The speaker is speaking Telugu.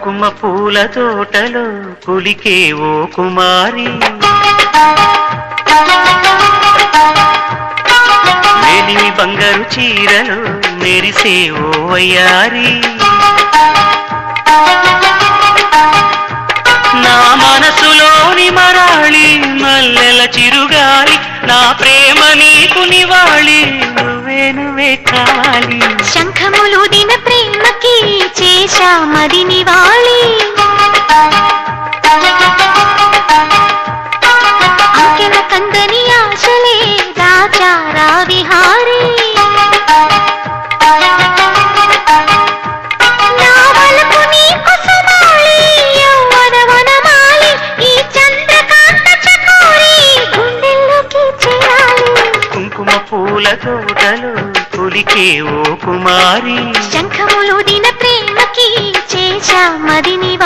కుంకుమ పూల తోటలో కులికే ఓ కుమారి, మేలిమి బంగారు చీరలో మెరిసే ఓ వయ్యారి, నా మనసులోని మరాళి మల్లెల చిరుగాలి, నా ప్రేమ నీకు నివాళి నువ్వే నువ్వే కాలి. శంఖములు దిన ప్రేమకి చేశా మది నివాళి, అంకెల కందని ఆశలే రాజారా విహారీ, నా వలపు నీకు సమాళి యౌవన వనమాలి, ఈ చంద్రకాంత చకోరి గుండెల్లోకి చేరాలి. కుంకుమ పూల తోటలో కులికే ఓ కుమారి, శంఖములు దిన ప్రేమకి చేశా మది నివాళి.